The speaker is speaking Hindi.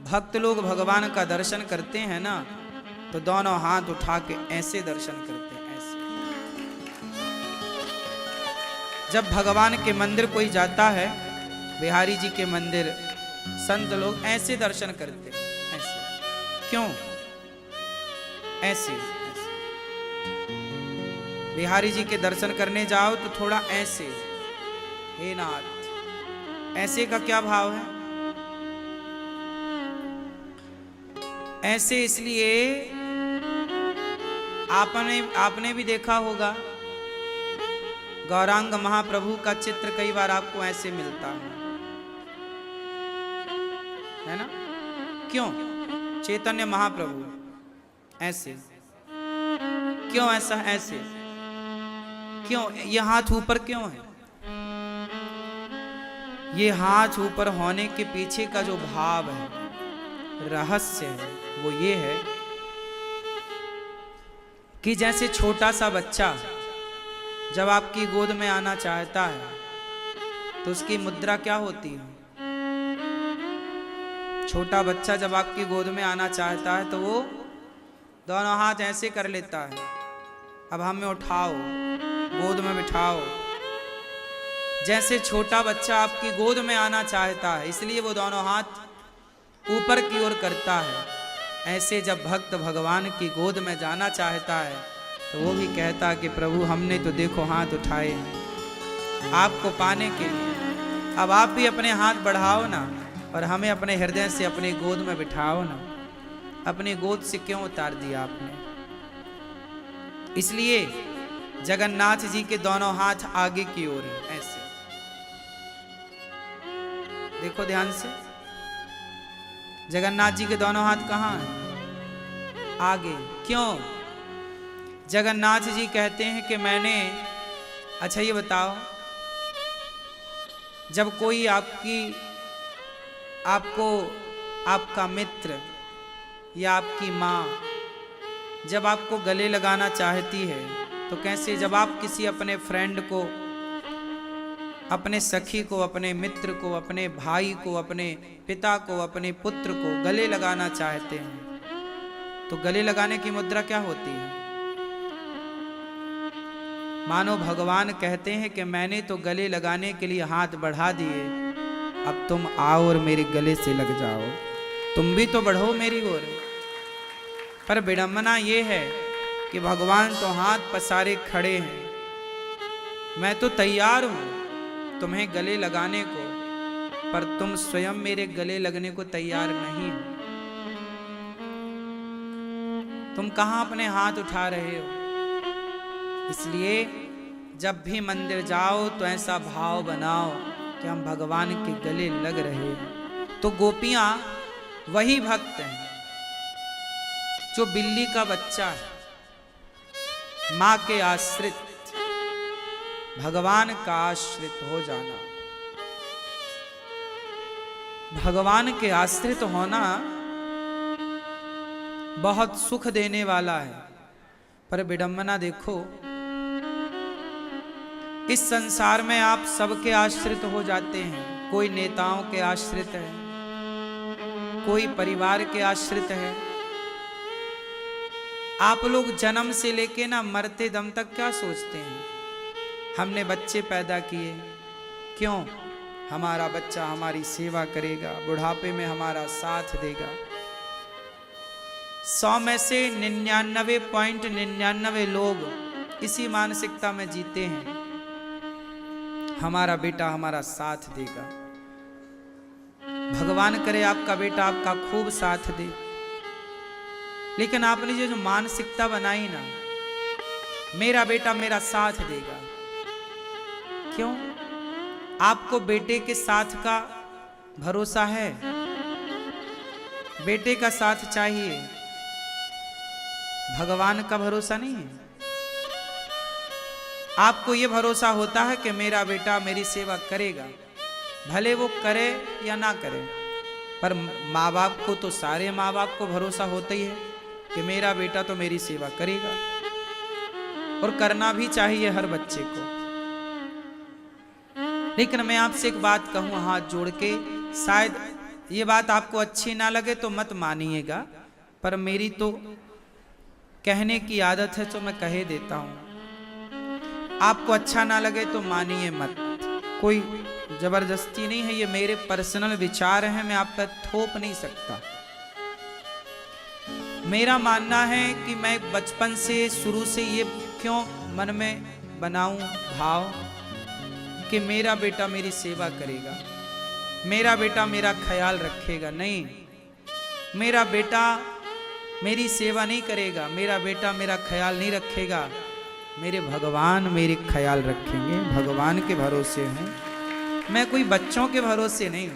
भक्त लोग भगवान का दर्शन करते हैं ना, तो दोनों हाथ उठा के ऐसे दर्शन करते हैं, ऐसे। जब भगवान के मंदिर कोई जाता है, बिहारी जी के मंदिर, संत लोग ऐसे दर्शन करते हैं, ऐसे। क्यों? ऐसे, ऐसे। बिहारी जी के दर्शन करने जाओ तो थोड़ा ऐसे, हे नाथ। ऐसे का क्या भाव है? ऐसे इसलिए आपने भी देखा होगा, गौरांग महाप्रभु का चित्र कई बार आपको ऐसे मिलता है ना? क्यों? चैतन्य महाप्रभु ऐसे, क्यों ऐसा? ऐसे क्यों? ये हाथ ऊपर क्यों है? ये हाथ ऊपर होने के पीछे का जो भाव है, रहस्य है, वो ये है कि जैसे छोटा सा बच्चा जब आपकी गोद में आना चाहता है तो उसकी मुद्रा क्या होती है? छोटा बच्चा जब आपकी गोद में आना चाहता है तो वो दोनों हाथ ऐसे कर लेता है, अब हमें उठाओ, गोद में बिठाओ। जैसे छोटा बच्चा आपकी गोद में आना चाहता है, इसलिए वो दोनों हाथ ऊपर की ओर करता है। ऐसे जब भक्त भगवान की गोद में जाना चाहता है तो वो भी कहता है कि प्रभु हमने तो देखो हाथ उठाए हैं आपको पाने के लिए, अब आप भी अपने हाथ बढ़ाओ ना और हमें अपने हृदय से अपनी गोद में बिठाओ ना। अपनी गोद से क्यों उतार दिया आपने? इसलिए जगन्नाथ जी के दोनों हाथ आगे की ओर है, ऐसे। देखो ध्यान से, जगन्नाथ जी के दोनों हाथ कहाँ हैं? आगे। क्यों? जगन्नाथ जी कहते हैं कि मैंने, अच्छा ये बताओ, जब कोई आपको आपका मित्र या आपकी माँ जब आपको गले लगाना चाहती है तो कैसे? जब आप किसी अपने फ्रेंड को, अपने सखी को, अपने मित्र को, अपने भाई को, अपने पिता को, अपने पुत्र को गले लगाना चाहते हैं तो गले लगाने की मुद्रा क्या होती है? मानो भगवान कहते हैं कि मैंने तो गले लगाने के लिए हाथ बढ़ा दिए, अब तुम आओ और मेरे गले से लग जाओ, तुम भी तो बढ़ो मेरी ओर। पर विडंबना ये है कि भगवान तो हाथ पसारे खड़े हैं, मैं तो तैयार हूं तुम्हें गले लगाने को, पर तुम स्वयं मेरे गले लगने को तैयार नहीं हो। तुम कहां अपने हाथ उठा रहे हो? इसलिए जब भी मंदिर जाओ तो ऐसा भाव बनाओ कि हम भगवान के गले लग रहे हैं। तो गोपियां वही भक्त हैं जो बिल्ली का बच्चा है, मां के आश्रित, भगवान का आश्रित हो जाना। भगवान के आश्रित होना बहुत सुख देने वाला है। पर विडंबना देखो, इस संसार में आप सबके आश्रित हो जाते हैं। कोई नेताओं के आश्रित है, कोई परिवार के आश्रित है। आप लोग जन्म से लेके ना मरते दम तक क्या सोचते हैं? हमने बच्चे पैदा किए, क्यों? हमारा बच्चा हमारी सेवा करेगा, बुढ़ापे में हमारा साथ देगा। 100 में से 99.99 लोग इसी मानसिकता में जीते हैं, हमारा बेटा हमारा साथ देगा। भगवान करे आपका बेटा आपका खूब साथ दे, लेकिन आपने जो मानसिकता बनाई ना, मेरा बेटा मेरा साथ देगा, क्यों? आपको बेटे के साथ का भरोसा है? बेटे का साथ चाहिए, भगवान का भरोसा नहीं है। आपको यह भरोसा होता है कि मेरा बेटा मेरी सेवा करेगा, भले वो करे या ना करे। पर माँ बाप को तो, सारे माँ बाप को भरोसा होता ही है कि मेरा बेटा तो मेरी सेवा करेगा, और करना भी चाहिए हर बच्चे को। लेकिन मैं आपसे एक बात कहूं हाथ जोड़ के, शायद ये बात आपको अच्छी ना लगे तो मत मानिएगा, पर मेरी तो कहने की आदत है तो मैं कहे देता हूं। आपको अच्छा ना लगे तो मानिए मत, कोई जबरदस्ती नहीं है, ये मेरे पर्सनल विचार हैं, मैं आप पर थोप नहीं सकता। मेरा मानना है कि मैं बचपन से शुरू से ये क्यों मन में बनाऊं भाव कि मेरा बेटा मेरी सेवा करेगा, मेरा बेटा मेरा ख्याल रखेगा। नहीं, मेरा बेटा मेरी सेवा नहीं करेगा, मेरा बेटा मेरा ख्याल नहीं रखेगा, मेरे भगवान मेरे ख्याल रखेंगे। भगवान के भरोसे हूं मैं, कोई बच्चों के भरोसे नहीं हूं।